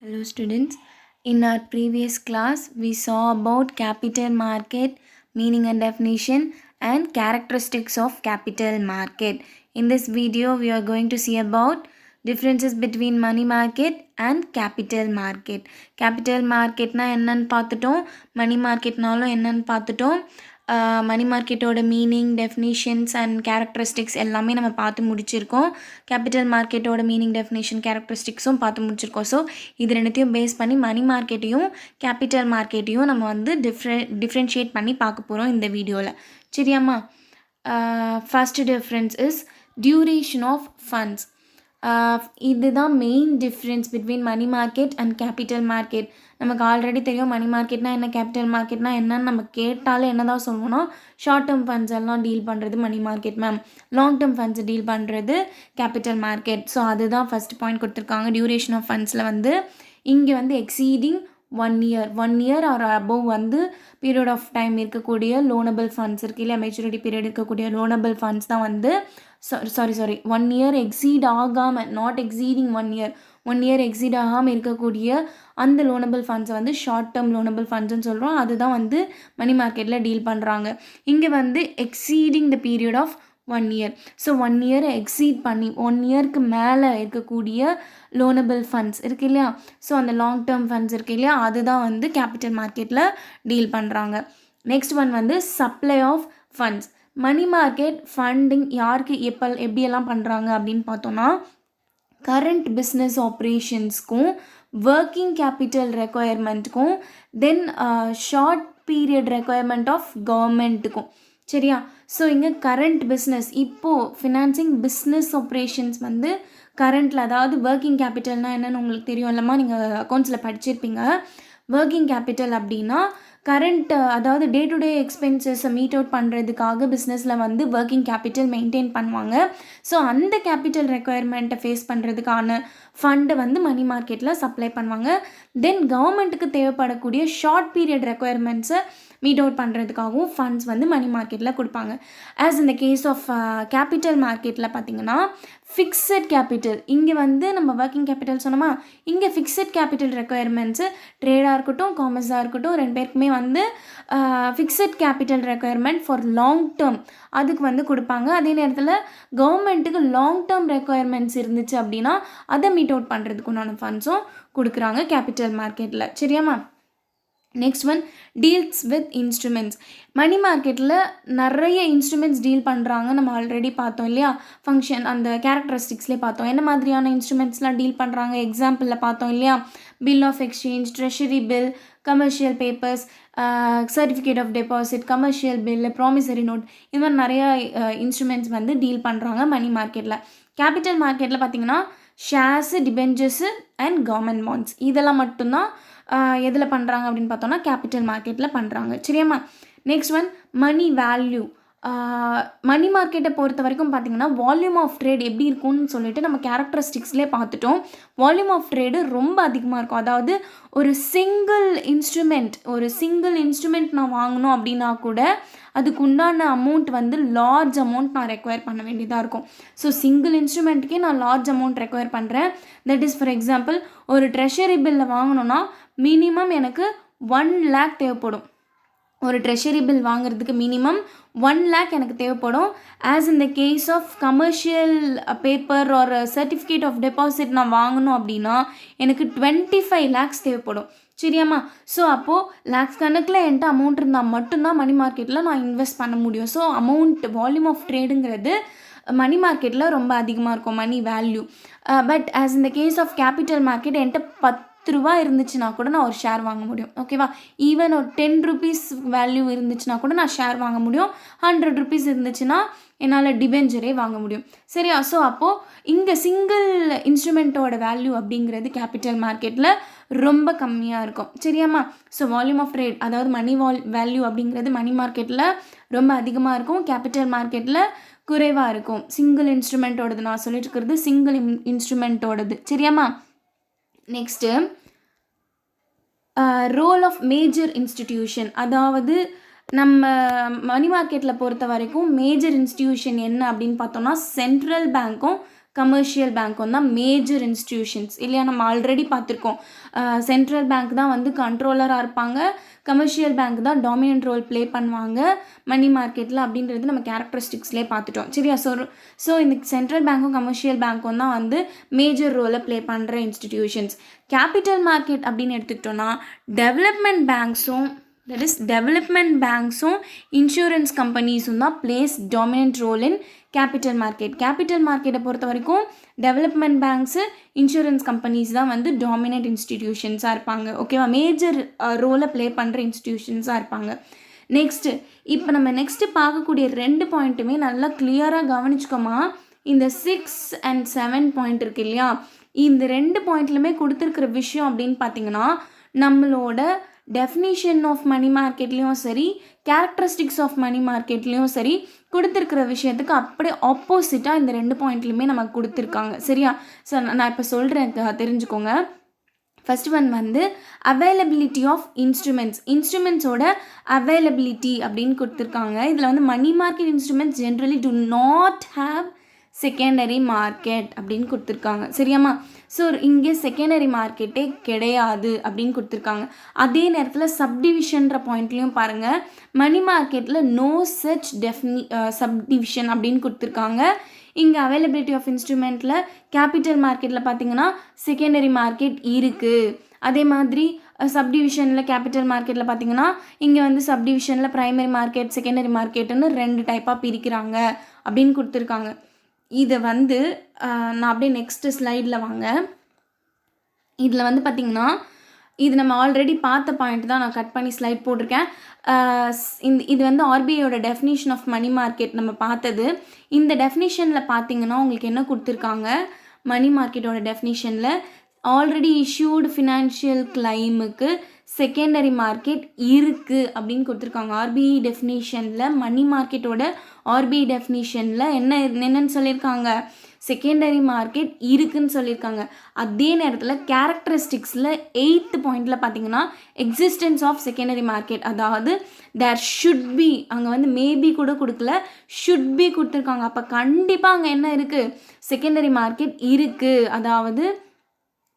Hello students. In our previous class, we saw about capital market, meaning and definition and characteristics of capital market. In this video, we are going to see about differences between money market and capital market. Capital market na என்னன்னு பார்த்துட்டோம், money market நாலும் என்னன்னு பார்த்துட்டோம். மணி மார்க்கெட்டோட meaning, definitions and characteristics எல்லாமே நம்ம பார்த்து முடிச்சிருக்கோம். கேபிட்டல் மார்க்கெட்டோட மீனிங், டெஃபினிஷன், கேரக்டரிஸ்டிக்ஸும் பார்த்து முடிச்சிருக்கோம். ஸோ இது ரெண்டுத்தையும் பேஸ் பண்ணி மணி மார்க்கெட்டையும் கேபிட்டல் மார்க்கெட்டையும் நம்ம வந்து டிஃப்ரென்ஷியேட் பண்ணி பார்க்க போகிறோம் இந்த வீடியோவில். சரியாம்மா? First difference is duration of funds. இதுதான் main difference between money market and capital market. நமக்கு ஆல்ரெடி தெரியும் மணி மார்க்கெட்னா என்ன, கேபிட்டல் மார்க்கெட்னா என்னன்னு நம்ம கேட்டாலே என்ன தான் சொல்லுவோம்னா, ஷார்ட் டேர்ம் ஃபண்ட்ஸ் எல்லாம் டீல் பண்ணுறது money market ma'am, long term funds deal பண்ணுறது கேபிட்டல் மார்க்கெட். ஸோ அதுதான் ஃபஸ்ட் பாயிண்ட் கொடுத்துருக்காங்க. டியூரேஷன் ஆஃப் ஃபண்ட்ஸில் வந்து இங்கே வந்து எக்ஸீடிங் 1 year ஆர் அபோவ் வந்து பீரியட் ஆஃப் டைம் இருக்கக்கூடிய லோனபிள் ஃபண்ட்ஸ் இருக்குது இல்லையா, மெச்சூரிட்டி பீரியட் இருக்கக்கூடிய லோனபிள் ஃபண்ட்ஸ் தான் வந்து சாரி 1 year எக்ஸீட் ஆகாமல், நாட் எக்ஸீடிங் 1 year எக்ஸீட் ஆகாமல் இருக்கக்கூடிய அந்த லோனபிள் ஃபண்ட்ஸை வந்து ஷார்ட் டேர்ம் லோனபிள் ஃபண்ட்ஸ்ன்னு சொல்கிறோம். அதுதான் வந்து மணி மார்க்கெட்டில் டீல் பண்ணுறாங்க. இங்கே வந்து exceeding the period of 1 year. So 1 year exceed பண்ணி 1 yearக்கு மேலே இருக்கக்கூடிய லோனபிள் ஃபண்ட்ஸ் இருக்குது இல்லையா, ஸோ அந்த லாங் டேர்ம் ஃபண்ட்ஸ் இருக்குது இல்லையா, அதுதான் வந்து கேபிட்டல் மார்க்கெட்டில் டீல் பண்ணுறாங்க. நெக்ஸ்ட் ஒன் வந்து supply of funds. Money market funding யாருக்கு எப்படியெல்லாம் பண்ணுறாங்க அப்படின்னு பார்த்தோன்னா, கரண்ட் பிஸ்னஸ் ஆப்ரேஷன்ஸ்க்கும், ஒர்க்கிங் கேபிட்டல் ரெக்குயர்மெண்ட்டுக்கும், then short period requirement of கவர்மெண்ட்டுக்கும். சரியா? ஸோ இங்கே கரண்ட் பிஸ்னஸ், இப்போது ஃபினான்சிங் பிஸ்னஸ் ஆப்ரேஷன்ஸ் வந்து கரண்ட்டில், அதாவது ஒர்க்கிங் கேபிட்டல்னால் என்னென்னு உங்களுக்கு தெரியும் இல்லைம்மா, நீங்கள் அக்கௌண்ட்ஸில் படிச்சிருப்பீங்க. ஒர்க்கிங் கேபிட்டல் அப்படின்னா கரண்ட், அதாவது டே டு டே எக்ஸ்பென்சஸை மீட் அவுட் பண்ணுறதுக்காக பிஸ்னஸில் வந்து ஒர்க்கிங் கேபிட்டல் மெயின்டைன் பண்ணுவாங்க. ஸோ அந்த கேபிட்டல் ரெக்குயர்மெண்ட்டை ஃபேஸ் பண்ணுறதுக்கான ஃபண்டை வந்து மணி மார்க்கெட்டில் சப்ளை பண்ணுவாங்க. தென் கவர்மெண்ட்டுக்கு தேவைப்படக்கூடிய ஷார்ட் பீரியட் ரெக்குயர்மெண்ட்ஸை மீட் அவுட் பண்ணுறதுக்காகவும் ஃபண்ட்ஸ் வந்து மணி மார்க்கெட்டில் கொடுப்பாங்க. ஆஸ் இந்த கேஸ் ஆஃப் கேபிட்டல் மார்க்கெட்டில் பார்த்திங்கன்னா ஃபிக்ஸட் கேபிட்டல், இங்கே வந்து நம்ம ஒர்க்கிங் கேபிட்டல் சொன்னோமா, இங்கே ஃபிக்ஸட் கேபிட்டல் ரெக்குயர்மெண்ட்ஸு ட்ரேடாக இருக்கட்டும், காமர்ஸாக இருக்கட்டும், ரெண்டு பேருக்குமே வந்து fixed capital requirement for long term அதுக்கு வந்து கொடுப்பாங்க. அதே நேரத்தில் கவர்மெண்ட்டுக்கு லாங் டேர்ம் ரெக்குயர்மெண்ட்ஸ் இருந்துச்சு அப்படின்னா அதை மீட் அவுட் பண்ணுறதுக்கு உண்டான ஃபண்ட்ஸும் கொடுக்குறாங்க கேபிட்டல் மார்க்கெட்டில். சரியாம்மா? Next one deals with instruments. Money மார்க்கெட்டில் நிறைய இன்ஸ்ட்ருமெண்ட்ஸ் டீல் பண்ணுறாங்க. நம்ம ஆல்ரெடி பார்த்தோம் இல்லையா, ஃபங்க்ஷன் அந்த கேரக்டரிஸ்டிக்ஸ்லேயே பார்த்தோம் என்ன மாதிரியான இன்ஸ்ட்ருமெண்ட்ஸ்லாம் டீல் பண்ணுறாங்க. எக்ஸாம்பிளில் பார்த்தோம் இல்லையா, bill of exchange, treasury bill, commercial papers, certificate of deposit, commercial bill, promissory note, இது மாதிரி நிறையா இன்ஸ்ட்ருமெண்ட்ஸ் வந்து டீல் பண்ணுறாங்க மணி மார்க்கெட்டில். கேபிட்டல் மார்க்கெட்டில் பார்த்திங்கன்னா ஷேர்ஸு, டிபெஞ்சர்ஸு அண்ட் கவர்மெண்ட் பாண்ட்ஸ், இதெல்லாம் மட்டும்தான் எதில் பண்ணுறாங்க அப்படின்னு பார்த்தோன்னா கேபிட்டல் மார்க்கெட்டில் பண்ணுறாங்க. சரியாம்மா? Next one money value. Money மார்க்கெட்டை பொறுத்த வரைக்கும் பார்த்திங்கன்னா வால்யூம் ஆஃப் ட்ரேட் எப்படி இருக்கும்னு சொல்லிட்டு நம்ம கேரக்டரிஸ்டிக்ஸ்லேயே பார்த்துட்டோம். வால்யூம் ஆஃப் ட்ரேடு ரொம்ப அதிகமாக இருக்கும். அதாவது ஒரு சிங்கிள் இன்ஸ்ட்ருமெண்ட் நான் வாங்கணும் அப்படின்னா கூட அதுக்கு உண்டான அமௌண்ட் வந்து லார்ஜ் அமௌண்ட் நான் ரெக்வயர் பண்ண வேண்டியதாக இருக்கும். ஸோ சிங்கிள் இன்ஸ்ட்ருமெண்ட்டுக்கே நான் லார்ஜ் அமௌண்ட் ரெக்வயர் பண்ணுறேன். தட் இஸ் ஃபார் எக்ஸாம்பிள், ஒரு ட்ரெஷரி பில்லை வாங்கணுன்னா மினிமம் எனக்கு 1 lakh தேவைப்படும். ஒரு ட்ரெஷரி பில் வாங்குறதுக்கு மினிமம் 1 lakh எனக்கு தேவைப்படும். As in the case of commercial paper ஒரு சர்டிஃபிகேட் ஆஃப் டெபாசிட் நான் வாங்கணும் அப்படின்னா எனக்கு 25 lakhs தேவைப்படும். சரியாம்மா? ஸோ அப்போது லேக்ஸ் கணக்கில் என்கிட்ட அமௌண்ட் இருந்தால் மட்டும்தான் மணி மார்க்கெட்டில் நான் இன்வெஸ்ட் பண்ண முடியும். ஸோ வால்யூம் ஆஃப் ட்ரேடுங்கிறது மணி மார்க்கெட்டில் ரொம்ப அதிகமாக இருக்கும், மணி வேல்யூ. பட் ஆஸ் இந்த கேஸ் ஆஃப் கேபிட்டல் மார்க்கெட் என்கிட்ட 10 ரூபா இருந்துச்சுன்னா கூட நான் ஒரு ஷேர் வாங்க முடியும். ஓகேவா? ஈவன் ஒரு 10 rupees வேல்யூ இருந்துச்சுன்னா கூட நான் ஷேர் வாங்க முடியும். 100 rupees இருந்துச்சுன்னா என்னால் டிபெஞ்சரே வாங்க முடியும். சரியா? ஸோ அப்போது இங்கே சிங்கிள் இன்ஸ்ட்ருமெண்ட்டோட வேல்யூ அப்படிங்கிறது கேபிட்டல் மார்க்கெட்டில் ரொம்ப கம்மியாக இருக்கும். சரியாம்மா? ஸோ வால்யூம் ஆஃப் ட்ரேட், அதாவது மணி வேல்யூ அப்படிங்கிறது மணி மார்க்கெட்டில் ரொம்ப அதிகமாக இருக்கும், கேபிட்டல் மார்க்கெட்டில் குறைவாக இருக்கும். சிங்கிள் இன்ஸ்ட்ருமெண்ட்டோடது நான் சொல்லிட்டு இருக்கிறது சிங்கிள் இன்ஸ்ட்ருமெண்ட்டோடது. சரியாம்மா? Next role of major institution. அதாவது நம்ம மணி மார்க்கெட்டில் பொறுத்த வரைக்கும் மேஜர் இன்ஸ்டிடியூஷன் என்ன அப்படின்னு பார்த்தோம்னா சென்ட்ரல் பேங்க்கும் கமர்ஷியல் பேங்க்கும் தான் மேஜர் இன்ஸ்டிடியூஷன்ஸ் இல்லையா. நம்ம ஆல்ரெடி பார்த்துருக்கோம். சென்ட்ரல் பேங்க் தான் வந்து கண்ட்ரோலராக இருப்பாங்க, கமர்ஷியல் பேங்க் தான் டாமினன்ட் ரோல் ப்ளே பண்ணுவாங்க மணி மார்க்கெட்டில் அப்படின்றது நம்ம கேரக்டரிஸ்டிக்ஸ்லேயே பார்த்துட்டோம் சரியா. ஸோ இந்த சென்ட்ரல் பேங்க்கும் கமர்ஷியல் பேங்க்கும் தான் வந்து மேஜர் ரோலை ப்ளே பண்ணுற இன்ஸ்டிடியூஷன்ஸ். கேபிட்டல் மார்க்கெட் அப்படின்னு எடுத்துக்கிட்டோன்னா development பேங்க்ஸும் that is development banksum insurance companiesum da plays dominant role in capital market. Capital market பொறுத்த வரைக்கும் development banks insurance companies தான் வந்து dominant institutions இருப்பாங்க ஓகேவா. மேஜர் ரோலை ப்ளே பண்ணுற இன்ஸ்டிடியூஷன்ஸாக இருப்பாங்க. நெக்ஸ்ட்டு இப்போ நம்ம நெக்ஸ்ட்டு பார்க்கக்கூடிய 2 பாயிண்ட்டுமே நல்லா கிளியராக கவனிச்சுக்கோமா. இந்த 6 and 7 பாயிண்ட் இருக்கு இல்லையா, இந்த 2 பாயிண்ட்லையுமே கொடுத்துருக்கிற விஷயம் அப்படின்னு பார்த்தீங்கன்னா நம்மளோட டெஃபினிஷன் ஆஃப் மணி மார்க்கெட்லேயும் சரி கேரக்டரிஸ்டிக்ஸ் ஆஃப் மணி மார்க்கெட்லேயும் சரி கொடுத்துருக்கிற விஷயத்துக்கு அப்படியே ஆப்போசிட்டாக இந்த 2 பாயிண்ட்லையுமே நமக்கு கொடுத்துருக்காங்க சரியா. ஸோ நான் இப்போ சொல்கிறேன் தெரிஞ்சுக்கோங்க. ஃபர்ஸ்ட் ஒன் வந்து அவைலபிலிட்டி ஆஃப் இன்ஸ்ட்ருமெண்ட்ஸோட அவைலபிலிட்டி அப்படின்னு கொடுத்துருக்காங்க. இதில் வந்து money market instruments generally do not have secondary market அப்படின்னு கொடுத்துருக்காங்க சரியாம்மா. ஸோ இங்கே செகண்டரி மார்க்கெட்டே கிடையாது அப்படின்னு கொடுத்துருக்காங்க. அதே நேரத்தில் சப்டிவிஷன்ற பாயிண்ட்லேயும் பாருங்கள், மணி மார்க்கெட்டில் நோ சச் சப்டிவிஷன் அப்படின்னு கொடுத்துருக்காங்க. இங்கே அவைலபிலிட்டி ஆஃப் இன்ஸ்ட்ருமெண்ட்டில் கேபிட்டல் மார்க்கெட்டில் பார்த்தீங்கன்னா செகண்டரி மார்க்கெட் இருக்குது. அதே மாதிரி சப்டிவிஷனில் கேபிட்டல் மார்க்கெட்டில் பார்த்தீங்கன்னா இங்கே வந்து சப்டிவிஷனில் ப்ரைமரி மார்க்கெட் செகண்டரி மார்க்கெட்டுன்னு 2 டைப்பாக பிரிக்கிறாங்க அப்படின்னு கொடுத்துருக்காங்க. இதை வந்து நான் அப்படியே நெக்ஸ்ட்டு ஸ்லைடில் வாங்க. இதில் வந்து பார்த்திங்கன்னா இது நம்ம ஆல்ரெடி பார்த்த பாயிண்ட் தான் நான் கட் பண்ணி ஸ்லைட் போட்டிருக்கேன். இது வந்து ஆர்பிஐயோட டெஃபினிஷன் ஆஃப் மணி மார்க்கெட் நம்ம பார்த்தது. இந்த டெஃபினிஷனில் பார்த்திங்கன்னா உங்களுக்கு என்ன கொடுத்துருக்காங்க, மணி மார்க்கெட்டோட டெஃபினிஷனில் ஆல்ரெடி இஷ்யூடு ஃபினான்ஷியல் கிளைமுக்கு செகண்டரி மார்க்கெட் இருக்குது அப்படின்னு கொடுத்துருக்காங்க. ஆர்பிஐ டெஃபினிஷனில் மணி மார்க்கெட்டோட ஆர்பிஐ டெஃபினிஷனில் என்னன்னு சொல்லியிருக்காங்க, செகண்டரி மார்க்கெட் இருக்குதுன்னு சொல்லியிருக்காங்க. அதே நேரத்தில் கேரக்டரிஸ்டிக்ஸில் 8th பாயிண்டில் பார்த்தீங்கன்னா எக்ஸிஸ்டன்ஸ் ஆஃப் செகண்டரி மார்க்கெட், அதாவது தேர் ஷுட் பி, அங்கே வந்து மேபி கூட கொடுக்கல, ஷுட் பி கொடுத்துருக்காங்க. அப்போ கண்டிப்பாக அங்கே என்ன இருக்குது, செகண்டரி மார்க்கெட் இருக்குது. அதாவது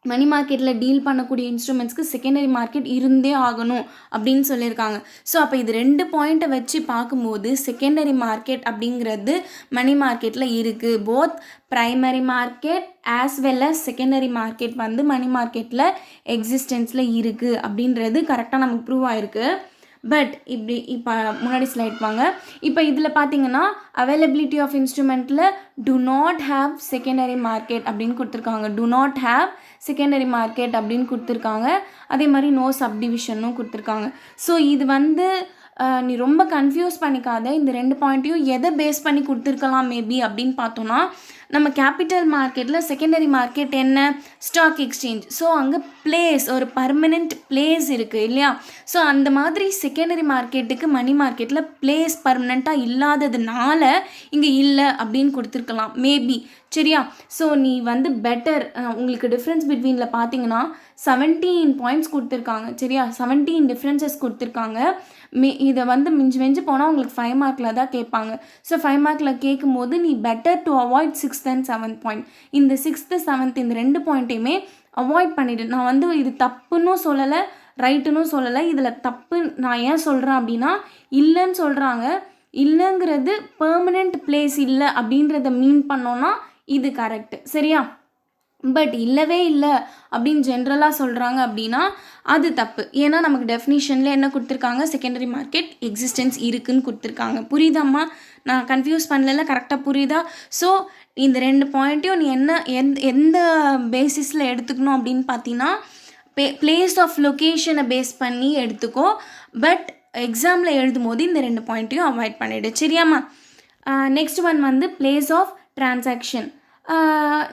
மணி மார்க்கெட்டில் டீல் பண்ணக்கூடிய இன்ஸ்ட்ருமெண்ட்ஸ்க்கு செகண்டரி மார்க்கெட் இருந்தே ஆகணும் அப்படின்னு சொல்லியிருக்காங்க. ஸோ அப்போ இது 2 பாயிண்ட்டை வச்சு பார்க்கும்போது செகண்டரி மார்க்கெட் அப்படிங்கிறது மணி மார்க்கெட்டில் இருக்குது. Both primary market as well as secondary market வந்து மணி மார்க்கெட்டில் எக்ஸிஸ்டன்ஸில் இருக்குது அப்படின்றது கரெக்டாக நமக்கு ப்ரூவ் ஆகிருக்கு. பட் இப்போ முன்னாடி ஸ்லைட் வாங்க. இப்போ இதில் பார்த்தீங்கன்னா அவைலபிலிட்டி ஆஃப் இன்ஸ்ட்ருமெண்ட்டில் do not have secondary market அப்படின்னு கொடுத்துருக்காங்க. Do not have secondary market அப்படின்னு கொடுத்துருக்காங்க. அதே மாதிரி நோ சப்டிவிஷனும் கொடுத்துருக்காங்க. ஸோ இது வந்து நீ ரொம்ப கன்ஃபியூஸ் பண்ணிக்காத. இந்த 2 பாயிண்ட்டையும் எதை பேஸ் பண்ணி கொடுத்துருக்கலாம் மேபி அப்படின்னு பார்த்தோன்னா, நம்ம கேபிட்டல் மார்க்கெட்டில் செகண்டரி மார்க்கெட் என்ன, ஸ்டாக் எக்ஸ்சேஞ்ச். ஸோ அங்கே பிளேஸ், ஒரு பர்மனெண்ட் பிளேஸ் இருக்குது இல்லையா. ஸோ அந்த மாதிரி செகண்டரி மார்க்கெட்டுக்கு மணி மார்க்கெட்டில் பிளேஸ் பர்மனெண்ட்டாக இல்லாததுனால இங்கே இல்லை அப்படின்னு கொடுத்துருக்கலாம் மேபி சரியா. ஸோ நீ வந்து பெட்டர், உங்களுக்கு டிஃப்ரென்ஸ் பிட்வீனில் பார்த்தீங்கன்னா 17 பாயிண்ட்ஸ் கொடுத்துருக்காங்க சரியா. 17 டிஃப்ரென்சஸ் கொடுத்துருக்காங்க. இதை வந்து மிஞ்சி போனால் உங்களுக்கு 5 மார்க்கில் தான் கேட்பாங்க. ஸோ 5 மார்க்கில் கேட்கும்போது நீ better to avoid 6th and 7th point. இந்த 6th 7th இந்த 2 பாயிண்ட்டையுமே அவாய்ட் பண்ணிவிடு. நான் வந்து இது தப்புன்னு சொல்லலை, ரைட்டுன்னு சொல்லலை. இதில் தப்பு நான் ஏன் சொல்கிறேன் அப்படின்னா, இல்லைன்னு சொல்கிறாங்க. இல்லைங்கிறது பெர்மனெண்ட் பிளேஸ் இல்லை அப்படின்றத மீன் பண்ணோன்னா இது கரெக்டு சரியா. பட் இல்லவே இல்லை அப்படின்னு ஜென்ரலாக சொல்கிறாங்க அப்படின்னா அது தப்பு. ஏன்னா நமக்கு டெஃபினிஷனில் என்ன கொடுத்துருக்காங்க, செகண்டரி மார்க்கெட் எக்ஸிஸ்டன்ஸ் இருக்குதுன்னு கொடுத்துருக்காங்க. புரியுதாம்மா, நான் கன்ஃபியூஸ் பண்ணல, கரெக்டாக புரியுதா. ஸோ இந்த 2 பாயிண்ட்டையும் நீ எந்த பேசிஸில் எடுத்துக்கணும் அப்படின்னு பார்த்தீங்கன்னா, பிளேஸ் ஆஃப் லொக்கேஷனை பேஸ் பண்ணி எடுத்துக்கோ. பட் எக்ஸாமில் எழுதும் போது இந்த 2 பாயிண்ட்டையும் அவாய்ட் பண்ணிவிடு சரியாம்மா. நெக்ஸ்ட் ஒன் வந்து பிளேஸ் ஆஃப் டிரான்சாக்ஷன்.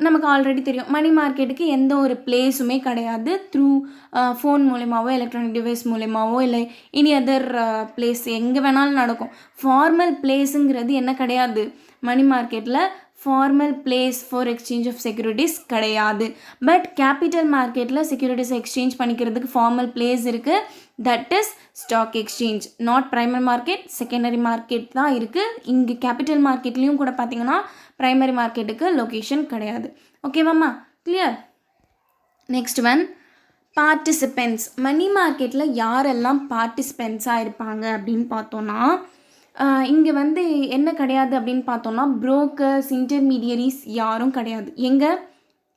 நமக்கு ஆல்ரெடி தெரியும், மணி மார்க்கெட்டுக்கு எந்த ஒரு பிளேஸுமே கிடையாது. த்ரூ ஃபோன் மூலமாவோ எலக்ட்ரானிக் டிவைஸ் மூலமாவோ இல்லை எனி அதர் பிளேஸ் எங்கே வேணாலும் நடக்கும். ஃபார்மல் பிளேஸுங்கிறது என்ன கிடையாது, மணி மார்க்கெட்டில் formal place for exchange of securities கிடையாது. பட் கேபிட்டல் மார்க்கெட்டில் செக்யூரிட்டிஸ் எக்ஸ்சேஞ்ச் பண்ணிக்கிறதுக்கு ஃபார்மல் பிளேஸ் இருக்குது. That is stock exchange, not primary market, secondary market தான் இருக்குது. இங்கே கேபிட்டல் மார்க்கெட்லேயும் கூட பார்த்திங்கன்னா ப்ரைமரி மார்க்கெட்டுக்கு லொக்கேஷன் கிடையாது. ஓகேவாம்மா, clear? Next one, participants. Money மார்க்கெட்டில் யாரெல்லாம் பார்ட்டிசிபென்ட்ஸாக இருப்பாங்க அப்படின்னு பார்த்தோன்னா, இங்கே வந்து என்ன கிடையாது அப்படின்னு பார்த்தோன்னா, புரோக்கர்ஸ், இன்டர்மீடியரிஸ் யாரும் கிடையாது எங்கே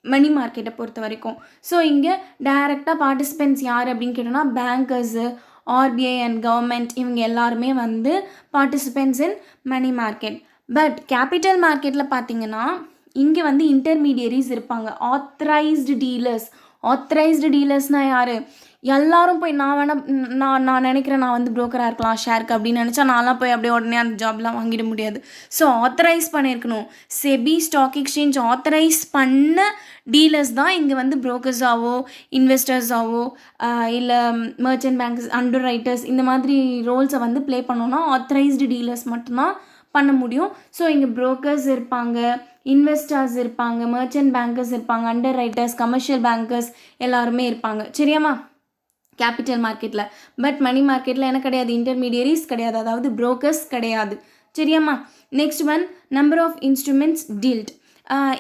மணி மார்க்கெட்டை பொறுத்த வரைக்கும். ஸோ இங்கே டைரெக்டாக பார்ட்டிசிபென்ட்ஸ் யார் அப்படின்னு கேட்டோன்னா, பேங்கர்ஸு, ஆர்பிஐ அண்ட் கவர்மெண்ட், இவங்க எல்லாருமே வந்து participants in money market. But capital மார்க்கெட்டில் பார்த்தீங்கன்னா இங்கே வந்து இன்டர்மீடியரிஸ் இருப்பாங்க, ஆத்தரைஸ்டு டீலர்ஸ். ஆத்தரைஸ்டு டீலர்ஸ்னால் யார்? எல்லாரும் போய் நான் நினைக்கிறேன் நான் வந்து ப்ரோக்கராக இருக்கலாம் ஷேருக்கு அப்படின்னு நினச்சா நான்லாம் போய் அப்படியே உடனே அந்த ஜாப்லாம் வாங்கிட முடியாது. ஸோ ஆத்தரைஸ் பண்ணியிருக்கணும். செபி ஸ்டாக் எக்ஸ்சேஞ்ச் ஆத்தரைஸ் பண்ண டீலர்ஸ் தான் இங்கே வந்து ப்ரோக்கர்ஸாவோ இன்வெஸ்டர்ஸாவோ இல்லை மர்ச்சன்ட் பேங்க்ஸ், அண்டர் ரைட்டர்ஸ், இந்த மாதிரி ரோல்ஸை வந்து ப்ளே பண்ணோன்னா ஆத்தரைஸ்டு டீலர்ஸ் மட்டும்தான் பண்ண முடியும். ஸோ இங்கே ப்ரோக்கர்ஸ் இருப்பாங்க, இன்வெஸ்டர்ஸ் இருப்பாங்க, மர்ச்சன்ட் பேங்கர்ஸ் இருப்பாங்க, அண்டர் ரைட்டர்ஸ், கமர்ஷியல் பேங்கர்ஸ் எல்லாருமே இருப்பாங்க. சரியாம்மா கேபிட்டல் மார்க்கெட்டில். பட் மணி மார்க்கெட்டில் என்ன கிடையாது? இன்டர்மீடியரிஸ் கிடையாது, அதாவது புரோக்கர்ஸ் கிடையாது. சரியாம்மா? Next one, number of instruments dealt.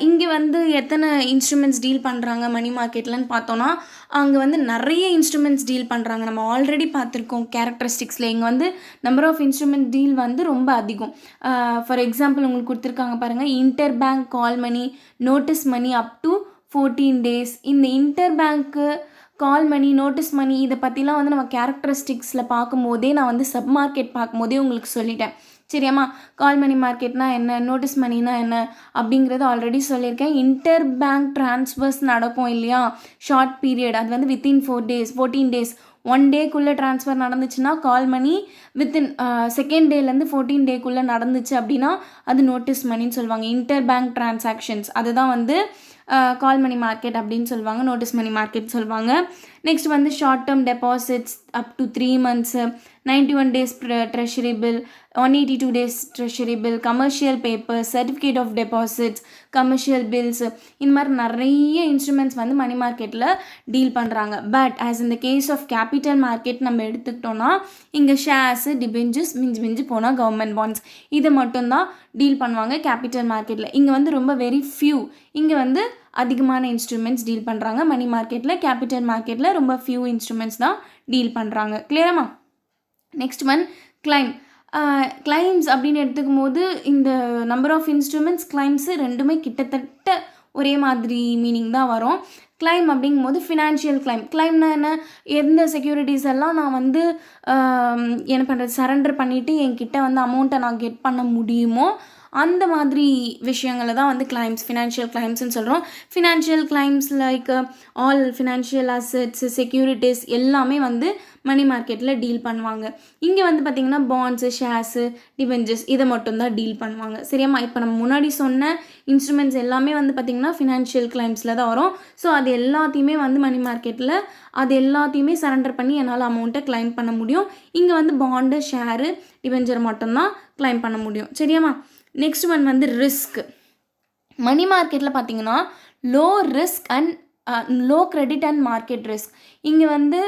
இங்கே வந்து எத்தனை இன்ஸ்ட்ருமெண்ட்ஸ் டீல் பண்ணுறாங்க மணி மார்க்கெட்லன்னு பார்த்தோன்னா, அங்கே வந்து நிறைய இன்ஸ்ட்ருமெண்ட்ஸ் டீல் பண்ணுறாங்க. நம்ம ஆல்ரெடி பார்த்துருக்கோம் கேரக்டரிஸ்டிக்ஸில். இங்கே வந்து நம்பர் ஆஃப் இன்ஸ்ட்ருமெண்ட் டீல் வந்து ரொம்ப அதிகம். ஃபார் எக்ஸாம்பிள் உங்களுக்கு கொடுத்துருக்காங்க பாருங்கள், inter bank call money, notice money up to 14 days. இந்த இன்டர் பேங்க்கு கால் மணி, நோட்டீஸ் மணி, இதை பற்றிலாம் வந்து நம்ம கேரக்டரிஸ்டிக்ஸில் பார்க்கும்போதே நான் வந்து சப் மார்க்கெட் பார்க்கும்போதே உங்களுக்கு சொல்லிட்டேன். சரியாம்மா? கால் மணி மார்க்கெட்னா என்ன, நோட்டீஸ் மணினா என்ன அப்படிங்கிறது ஆல்ரெடி சொல்லியிருக்கேன். இன்டர் பேங்க் ட்ரான்ஸ்ஃபர்ஸ் நடக்கும் இல்லையா, ஷார்ட் பீரியட், அது வந்து வித்தின் 14 days, 1 டேக்குள்ளே ட்ரான்ஸ்ஃபர் நடந்துச்சுன்னா கால் மணி, வித்தின் செகண்ட் டேலேருந்து 14 டேக்குள்ளே நடந்துச்சு அப்படின்னா அது நோட்டீஸ் மணின்னு சொல்லுவாங்க. இன்டர் பேங்க் டிரான்சாக்ஷன்ஸ் அதுதான் வந்து கால் மணி மார்க்கெட் அப்படின்னு சொல்லுவாங்க, நோட்டீஸ் மணி மார்க்கெட் சொல்லுவாங்க. நெக்ஸ்ட் வந்து short term deposits up to 3 months, 91 days treasury bill, 182 days treasury bill, commercial paper, certificate of deposits, commercial bills, இந்த மாதிரி நிறைய இன்ஸ்ட்ருமெண்ட்ஸ் வந்து மணி மார்க்கெட்டில் டீல் பண்ணுறாங்க. பட் ஆஸ் இந்த கேஸ் ஆஃப் கேபிட்டல் மார்க்கெட் நம்ம எடுத்துக்கிட்டோன்னா, இங்கே ஷேர்ஸு, டிபெஞ்சர்ஸ், மிஞ்சி போனால் கவர்மெண்ட் பாண்ட்ஸ், இதை மட்டும்தான் டீல் பண்ணுவாங்க கேபிட்டல் மார்க்கெட்டில். இங்கே வந்து ரொம்ப வெரி ஃபியூ, இங்கே வந்து அதிகமான இன்ஸ்ட்ருமெண்ட்ஸ் டீல் பண்ணுறாங்க மணி மார்க்கெட்டில். கேபிட்டல் மார்க்கெட்டில் ரொம்ப ஃபியூ இன்ஸ்ட்ருமெண்ட்ஸ் தான் டீல் பண்ணுறாங்க. கிளியராமா? Next one, claim. கிளைம்ஸ் அப்படின்னு எடுத்துக்கும் போது இந்த நம்பர் ஆஃப் இன்ஸ்ட்ருமெண்ட்ஸ், கிளைம்ஸு ரெண்டுமே கிட்டத்தட்ட ஒரே மாதிரி மீனிங் தான் வரும். கிளைம் அப்படிங்கும் போது ஃபினான்ஷியல் கிளைம். கிளைம்னா என்ன? எந்த செக்யூரிட்டிஸ் எல்லாம் நான் வந்து என்ன பண்ணுறது, சரண்டர் பண்ணிவிட்டு என்கிட்ட வந்து அமௌண்ட்டை நான் கெட் பண்ண முடியுமோ அந்த மாதிரி விஷயங்களை தான் வந்து கிளைம்ஸ், ஃபினான்ஷியல் கிளைம்ஸ்னு சொல்கிறோம். Financial claims like all financial assets, securities எல்லாமே வந்து மணி மார்க்கெட்டில் டீல் பண்ணுவாங்க. இங்கே வந்து பார்த்திங்கன்னா பாண்ட்ஸு, ஷேர்ஸு, டிபெஞ்சர்ஸ் இதை மட்டும்தான் டீல் பண்ணுவாங்க. சரியாம்மா? இப்போ நம்ம முன்னாடி சொன்ன இன்ஸ்ட்ருமெண்ட்ஸ் எல்லாமே வந்து பார்த்திங்கன்னா ஃபினான்ஷியல் கிளைம்ஸில் தான் வரும். ஸோ அது எல்லாத்தையுமே வந்து மணி மார்க்கெட்டில் அது எல்லாத்தையுமே சரண்டர் பண்ணி என்னால் அமௌண்ட்டை கிளைம் பண்ண முடியும். இங்கே வந்து பாண்டு, ஷேரு, டிபெஞ்சர் மட்டும்தான் கிளைம் பண்ண முடியும். சரியாம்மா? நெக்ஸ்ட் ஒன் வந்து ரிஸ்க். மணி மார்க்கெட்டில் பார்த்தீங்கன்னா low risk and low credit and market risk. இங்கே வந்து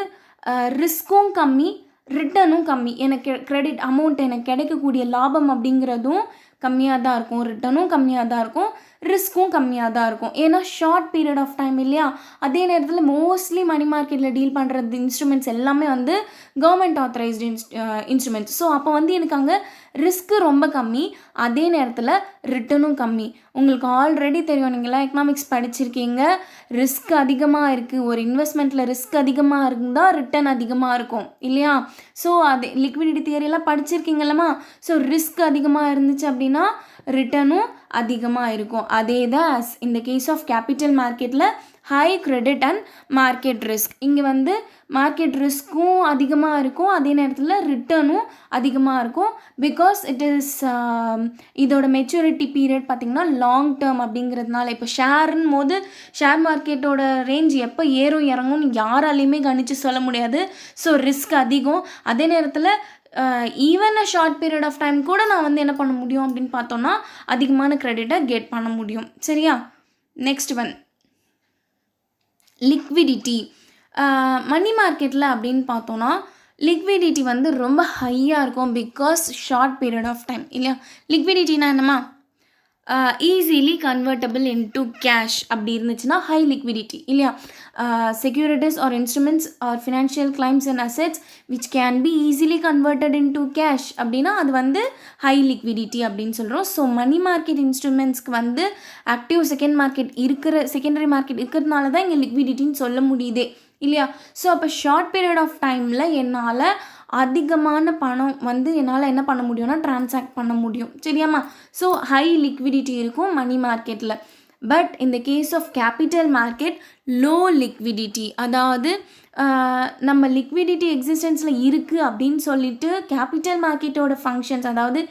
ரிஸ்க்கும் கம்மி, ரிட்டனும் கம்மி. எனக்கு கிரெடிட் அமௌண்ட் எனக்கு கிடைக்கக்கூடிய லாபம் அப்படிங்கிறதும் கம்மியாக தான் இருக்கும், ரிட்டனும் கம்மியாக தான் இருக்கும், ரிஸ்க்கும் கம்மியாக தான் இருக்கும். ஏன்னா ஷார்ட் பீரியட் ஆஃப் டைம் இல்லையா. அதே நேரத்தில் மோஸ்ட்லி மணி மார்க்கெட்டில் டீல் பண்ணுறது இன்ஸ்ட்ருமெண்ட்ஸ் எல்லாமே வந்து கவர்மெண்ட் ஆத்தரைஸ்டு இன்ஸ்ட்ருமெண்ட்ஸ். ஸோ அப்போ வந்து எனக்கு அங்கே ரிஸ்க்கு ரொம்ப கம்மி, அதே நேரத்தில் ரிட்டனும் கம்மி. உங்களுக்கு ஆல்ரெடி தெரியும், நீங்களாம் எக்கனாமிக்ஸ் படிச்சிருக்கீங்க, ரிஸ்க் அதிகமாக இருக்குது, ஒரு இன்வெஸ்ட்மெண்ட்டில் ரிஸ்க் அதிகமாக இருந்தால் ரிட்டன் அதிகமாக இருக்கும் இல்லையா. ஸோ அது லிக்விடிட்டி தியரியெல்லாம் படிச்சிருக்கீங்களம்மா. ஸோ ரிஸ்க் அதிகமாக இருந்துச்சு அப்படின்னா ரிட்டனும் அதிகமாக இருக்கும். அதே தான் இந்த கேஸ் ஆஃப் கேபிட்டல் மார்க்கெட்டில் high credit and market risk. இங்கே வந்து மார்க்கெட் ரிஸ்க்கும் அதிகமாக இருக்கும், அதே நேரத்தில் ரிட்டனும் அதிகமாக இருக்கும். பிகாஸ் இட் இஸ் இதோட மெச்சூரிட்டி பீரியட் பார்த்திங்கன்னா லாங் டேர்ம் அப்படிங்கிறதுனால. இப்போ ஷேர்னும் போது ஷேர் மார்க்கெட்டோட ரேஞ்ச் எப்போ ஏறும் இறங்கும்னு யாராலையுமே கணிச்சு சொல்ல முடியாது. ஸோ ரிஸ்க் அதிகம். அதே நேரத்தில் even a short period of time கூட நான் வந்து என்ன பண்ண முடியும் அப்படின்னு பார்த்தோன்னா அதிகமான கிரெடிட்டை கெட் பண்ண முடியும். சரியா? Next one, liquidity. மணி மார்க்கெட்டில் அப்படின்னு பார்த்தோன்னா லிக்விடிட்டி வந்து ரொம்ப ஹையாக இருக்கும், because short period of time இல்லையா. லிக்விடிட்டினா என்னம்மா? ஈஸிலி கன்வெர்ட்டபிள் இன்டு கேஷ் அப்படி இருந்துச்சுன்னா ஹை லிக்விடிட்டி இல்லையா. Securities or instruments or financial claims and assets which can be easily converted into cash அப்படின்னா அது வந்து ஹை லிக்விடிட்டி அப்படின்னு சொல்கிறோம். ஸோ மணி மார்க்கெட் இன்ஸ்ட்ருமெண்ட்ஸ்க்கு வந்து ஆக்டிவ் செகண்டரி மார்க்கெட் இருக்கிறதுனால தான் இங்கே லிக்விடிட்டின்னு சொல்ல முடியுதே இல்லையா. ஸோ அப்போ ஷார்ட் பீரியட் ஆஃப் டைமில் என்னால் அதிகமான பணம் வந்து என்னால் என்ன பண்ண முடியும்னா ட்ரான்சாக்ட் பண்ண முடியும் சரியாம்மா. ஸோ ஹை லிக்விடிட்டி இருக்கும் மணி மார்க்கெட்டில். பட் இந்த case of capital market low liquidity, அதாவது நம்ம லிக்விடிட்டி எக்ஸிஸ்டன்ஸில் இருக்குது அப்படின்னு சொல்லிட்டு கேபிட்டல் மார்க்கெட்டோட ஃபங்க்ஷன்ஸ் அதாவது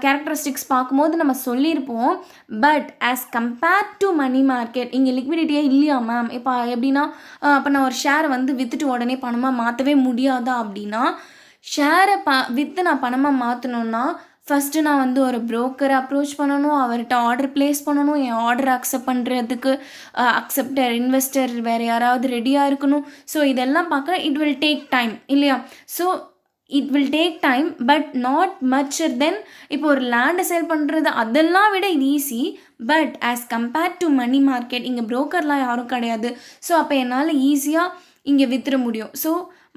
கேரக்டரிஸ்டிக்ஸ் பார்க்கும்போது நம்ம சொல்லியிருப்போம். But as compared to money market இங்கே லிக்விடிட்டியே இல்லையா மேம், இப்போ எப்படின்னா இப்போ நான் ஒரு ஷேரை வந்து விற்றுட்டு உடனே பணமாக மாற்றவே முடியாதா அப்படின்னா, ஷேரை விற்று நான் பணமாக மாற்றணுன்னா ஃபஸ்ட்டு நான் வந்து ஒரு ப்ரோக்கரை அப்ரோச் பண்ணணும், அவர்கிட்ட ஆர்டர் ப்ளேஸ் பண்ணணும், என் ஆர்டர் அக்செப்ட் பண்ணுறதுக்கு அக்செப்டர் இன்வெஸ்டர் வேறு யாராவது ரெடியாக இருக்கணும். ஸோ இதெல்லாம் பார்க்க இட் வில் டேக் டைம் இல்லையா. So it will take time but not mucher then இப்போ ஒரு லேண்டை சேல் பண்ணுறது அதெல்லாம் விட இது easy. But as compared to money market இங்கே ப்ரோக்கர்லாம் யாரும் கிடையாது. ஸோ அப்போ என்னால் ஈஸியாக இங்கே விற்றுற முடியும். ஸோ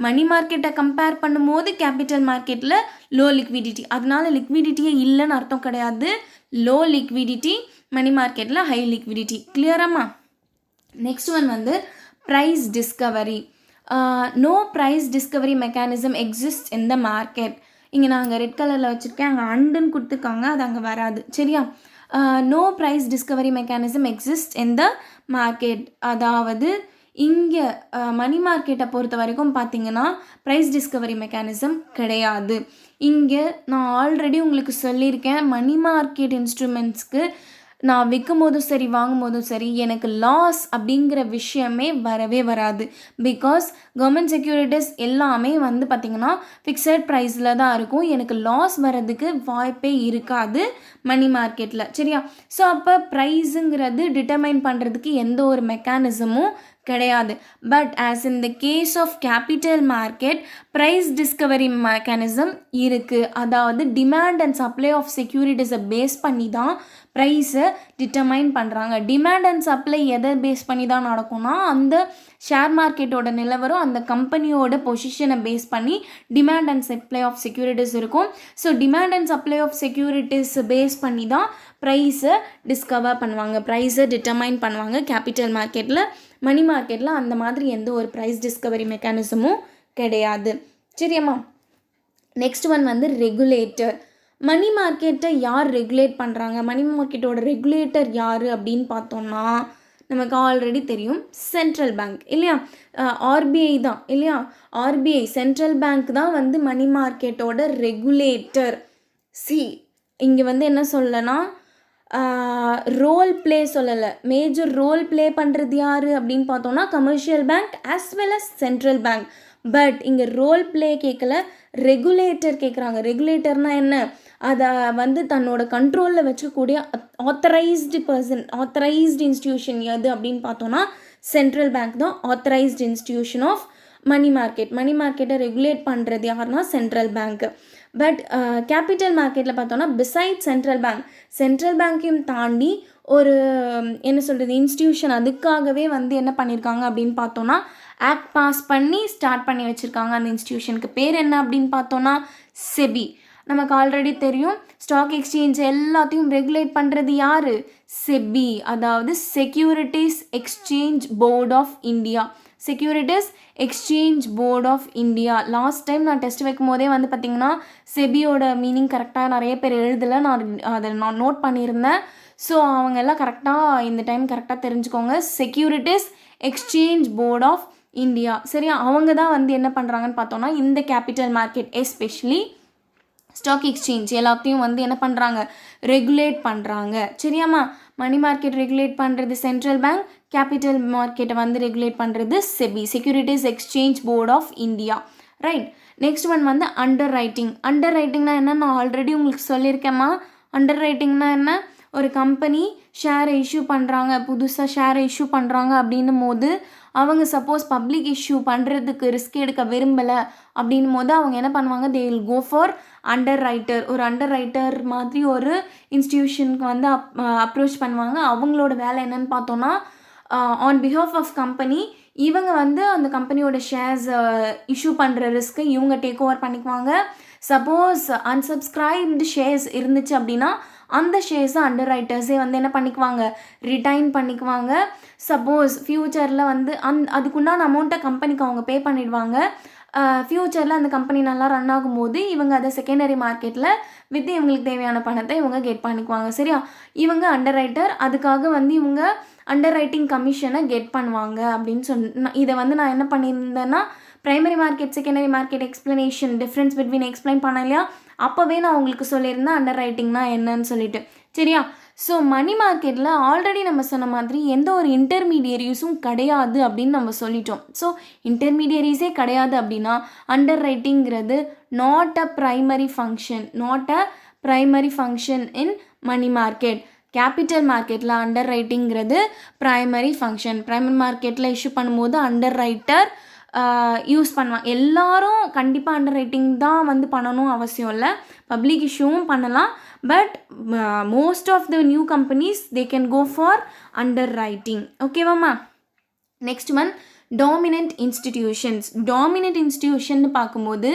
மணி மார்க்கெட்டை கம்பேர் பண்ணும்போது கேபிட்டல் மார்க்கெட்டில் லோ லிக்விடிட்டி, அதனால லிக்விடிட்டியே இல்லைன்னு அர்த்தம் கிடையாது. லோ லிக்விடிட்டி மணி மார்க்கெட்டில் ஹை லிக்விடிட்டி. கிளியராம்மா. நெக்ஸ்ட் ஒன் வந்து price discovery. No price discovery mechanism exist in the market. இங்கே நான் அங்கே ரெட் கலரில் வச்சுருக்கேன், அங்கே அண்டுன்னு கொடுத்துருக்காங்க, அது அங்கே வராது சரியா. No price discovery mechanism exist in the market, அதாவது இங்கே மணி மார்க்கெட்டை பொறுத்த வரைக்கும் பார்த்தீங்கன்னா ப்ரைஸ் டிஸ்கவரி மெக்கானிசம் கிடையாது. இங்கே நான் ஆல்ரெடி உங்களுக்கு சொல்லியிருக்கேன், மணி மார்க்கெட் இன்ஸ்ட்ருமெண்ட்ஸ்க்கு நான் விற்கும் போதும் சரி வாங்கும் போதும் சரி எனக்கு லாஸ் அப்படிங்கிற விஷயமே வரவே வராது. பிகாஸ் கவர்மெண்ட் செக்யூரிட்டிஸ் எல்லாமே வந்து பார்த்திங்கன்னா ஃபிக்ஸட் ப்ரைஸில் தான் இருக்கும். எனக்கு லாஸ் வர்றதுக்கு வாய்ப்பே இருக்காது மணி மார்க்கெட்டில் சரியா. ஸோ அப்போ ப்ரைஸுங்கிறது டிட்டர்மைன் பண்ணுறதுக்கு எந்த ஒரு மெக்கானிசமும் கிடையாது. But as in the case of capital market price discovery mechanism இருக்குது. அதாவது டிமாண்ட் அண்ட் சப்ளை ஆஃப் செக்யூரிட்டிஸை பேஸ் பண்ணி தான் ப்ரைஸை டிட்டர்மைன் பண்ணுறாங்க. டிமாண்ட் அண்ட் சப்ளை எதை பேஸ் பண்ணி தான் நடக்கும்னா அந்த ஷேர் மார்க்கெட்டோட நிலவரம் அந்த கம்பெனியோட பொசிஷனை பேஸ் பண்ணி demand and supply of securities இருக்கும். So demand and supply of securities base பண்ணி தான் ப்ரைஸை டிஸ்கவர் பண்ணுவாங்க, ப்ரைஸை டிட்டர்மைன் பண்ணுவாங்க கேபிட்டல் மார்க்கெட்டில். மணி மார்க்கெட்டில் அந்த மாதிரி எந்த ஒரு ப்ரைஸ் டிஸ்கவரி மெக்கானிசமும் கிடையாது சரியாம்மா. நெக்ஸ்ட் ஒன் வந்து ரெகுலேட்டர். மணி மார்க்கெட்டை யார் ரெகுலேட் பண்ணுறாங்க, மணி மார்க்கெட்டோட ரெகுலேட்டர் யார் அப்படின்னு பார்த்தோம்னா நமக்கு ஆல்ரெடி தெரியும், சென்ட்ரல் பேங்க் இல்லையா. ஆர்பிஐ தான் இல்லையா. ஆர்பிஐ சென்ட்ரல் பேங்க் தான் வந்து மணி மார்க்கெட்டோட ரெகுலேட்டர். இங்கே வந்து என்ன சொல்லனா ரோல் ப்ளே சொல்லலை, மேஜர் ரோல் ப்ளே பண்ணுறது யார் அப்படின்னு பார்த்தோன்னா commercial bank as well as central bank. But இங்கே ரோல் ப்ளே கேட்கல, ரெகுலேட்டர் கேட்குறாங்க. ரெகுலேட்டர்னால் என்ன, அதை வந்து தன்னோட கண்ட்ரோலில் வச்சுக்கக்கூடிய ஆத்தரைஸ்டு பர்சன், ஆத்தரைஸ்டு இன்ஸ்டிடியூஷன் எது அப்படின்னு பார்த்தோன்னா சென்ட்ரல் பேங்க் தான் authorised institution of money market. Money மார்க்கெட்டை ரெகுலேட் பண்ணுறது யாருன்னா சென்ட்ரல் பேங்க்கு. பட் கேபிட்டல் மார்க்கெட்டில் பார்த்தோன்னா பிசைட் சென்ட்ரல் பேங்க்கையும் தாண்டி ஒரு என்ன சொல்கிறது இன்ஸ்டிடியூஷன் அதுக்காகவே வந்து என்ன பண்ணியிருக்காங்க அப்படின்னு பார்த்தோன்னா ஆக்ட் பாஸ் பண்ணி ஸ்டார்ட் பண்ணி வச்சுருக்காங்க. அந்த இன்ஸ்டிடியூஷனுக்கு பேர் என்ன அப்படின்னு பார்த்தோன்னா செபி. நமக்கு ஆல்ரெடி தெரியும், ஸ்டாக் எக்ஸ்சேஞ்ச் எல்லாத்தையும் ரெகுலேட் பண்ணுறது யார், செபி, அதாவது securities exchange board of India. Securities exchange board of India. Last time நான் டெஸ்ட் வைக்கும் போதே வந்து பார்த்திங்கன்னா செபியோட மீனிங் கரெக்டாக நிறைய பேர் எழுதலை, நான் நோட் பண்ணியிருந்தேன். ஸோ அவங்க எல்லாம் கரெக்டாக இந்த டைம் கரெக்டாக தெரிஞ்சுக்கோங்க. Securities exchange board of India சரியா. அவங்க தான் வந்து என்ன பண்ணுறாங்கன்னு பார்த்தோன்னா இந்த capital market especially stock exchange எல்லாத்தையும் வந்து என்ன பண்ணுறாங்க, ரெகுலேட் பண்ணுறாங்க சரியாம்மா. மணி மார்க்கெட் ரெகுலேட் பண்ணுறது சென்ட்ரல் பேங்க், கேபிட்டல் மார்க்கெட்டை வந்து ரெகுலேட் பண்ணுறது SEBI, securities exchange board of India right. Next one வந்து அண்டர் ரைட்டிங்னா என்ன, நான் ஆல்ரெடி உங்களுக்கு சொல்லியிருக்கேம்மா. அண்டர் ரைட்டிங்னா என்ன, ஒரு கம்பெனி ஷேரை இஷ்யூ பண்ணுறாங்க, புதுசாக ஷேரை இஷ்யூ பண்ணுறாங்க அப்படின்னும் போது அவங்க சப்போஸ் பப்ளிக் இஷ்யூ பண்ணுறதுக்கு ரிஸ்க் எடுக்க விரும்பலை அப்படின்னும் போது அவங்க என்ன பண்ணுவாங்க, they will go for underwriter, ஒரு அண்டர் ரைட்டர் மாதிரி ஒரு இன்ஸ்டிடியூஷனுக்கு வந்து அப்ரோச் பண்ணுவாங்க. அவங்களோட வேலை என்னன்னு பார்த்தோன்னா, ஆன் பிஹாஃப் ஆஃப் கம்பெனி இவங்க வந்து அந்த கம்பெனியோட ஷேர்ஸ் இஷ்யூ பண்ணுற ரிஸ்க்கை இவங்க டேக் ஓவர் பண்ணிக்குவாங்க. சப்போஸ் அன்சப்ஸ்கிரைப்டு ஷேர்ஸ் இருந்துச்சு அப்படின்னா அந்த ஷேர்ஸை அண்டர் ரைட்டர்ஸே வந்து என்ன பண்ணிக்குவாங்க, ரிட்டைன் பண்ணிக்குவாங்க. சப்போஸ் ஃப்யூச்சரில் வந்து அதுக்குண்டான அமௌண்ட்டை கம்பெனிக்கு அவங்க பே பண்ணிடுவாங்க. ஃப்யூச்சரில் அந்த கம்பெனி நல்லா ரன் ஆகும்போது இவங்க அதை செகண்டரி மார்க்கெட்டில் வித்து இவங்களுக்கு தேவையான பணத்தை இவங்க கெட் பண்ணிக்குவாங்க. சரியா? இவங்க அண்டர் ரைட்டர், அதுக்காக வந்து இவங்க அண்டர் ரைட்டிங் கமிஷனை கெட் பண்ணுவாங்க அப்படின்னு இதை வந்து நான் என்ன பண்ணியிருந்தேன்னா, primary market secondary market explanation difference between explain பண்ண இல்லையா, அப்போவே நான் உங்களுக்கு சொல்லியிருந்தேன் அண்டர் ரைட்டிங்னா என்னன்னு சொல்லிட்டு. சரியா? ஸோ மணி மார்க்கெட்டில் ஆல்ரெடி நம்ம சொன்ன மாதிரி எந்த ஒரு இன்டர்மீடியரிஸும் கிடையாது அப்படின்னு நம்ம சொல்லிட்டோம். ஸோ இன்டர்மீடியரிஸே கிடையாது அப்படின்னா அண்டர் ரைட்டிங்கிறது not a primary function in money market. Capital மார்க்கெட்டில் அண்டர் ரைட்டிங்கிறது ப்ரைமரி ஃபங்க்ஷன். ப்ரைமரி மார்க்கெட்டில் இஷ்யூ பண்ணும்போது அண்டர் ரைட்டர் யூஸ் பண்ணுவாங்க. எல்லாரும் கண்டிப்பாக அண்டர் ரைட்டிங் தான் வந்து பண்ணணும் அவசியம் இல்லை, பப்ளிக் இஷ்யூவும் பண்ணலாம். But most of the new companies they can go for underwriting. ஓகேவாம்மா? Next one dominant institutions. Dominant institution பார்க்கும்போது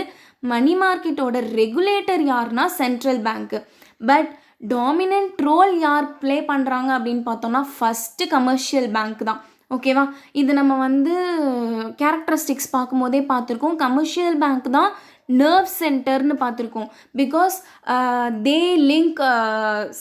மணி மார்க்கெட்டோட ரெகுலேட்டர் யாருன்னா central bank. But dominant role யார் ப்ளே பண்ணுறாங்க அப்படின்னு பார்த்தோம்னா ஃபஸ்ட்டு கமர்ஷியல் பேங்க் தான். ஓகேவா? இது நம்ம வந்து கேரக்டரிஸ்டிக்ஸ் பார்க்கும்போதே பார்த்துருக்கோம். கமர்ஷியல் பேங்க் தான் நர்வ் சென்டர்னு பார்த்துருக்கோம். Because they link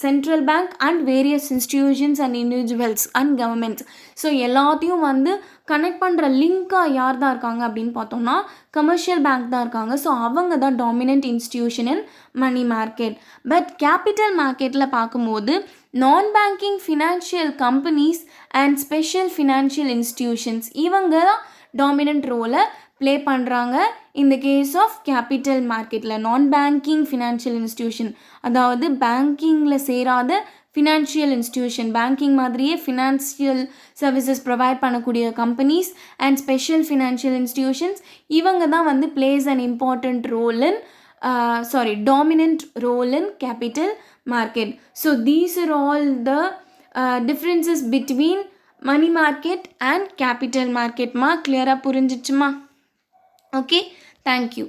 central bank and various institutions and individuals and governments. So எல்லாத்தையும் வந்து கனெக்ட் பண்ணுற லிங்காக யார் தான் இருக்காங்க அப்படின்னு பார்த்தோம்னா கமர்ஷியல் பேங்க் தான் இருக்காங்க. ஸோ அவங்க தான் dominant institution in money market. But capital மார்க்கெட்டில் பார்க்கும்போது non banking financial companies and special financial institutions இவங்க தான் டாமினன்ட் ரோலை ப்ளே பண்ணுறாங்க. இந்த கேஸ் ஆஃப் கேபிட்டல் மார்க்கெட்டில் நான் பேங்கிங் ஃபினான்ஷியல் இன்ஸ்டிடியூஷன், அதாவது பேங்கிங்கில் சேராத ஃபினான்ஷியல் இன்ஸ்டிடியூஷன், பேங்கிங் மாதிரியே ஃபினான்ஷியல் சர்வீசஸ் ப்ரொவைட் பண்ணக்கூடிய companies and special financial institutions இவங்க தான் வந்து plays an important role in dominant role in capital market. So these are all the differences between money market and capital market. Ma clear ah purinjichuma? Okay, thank you.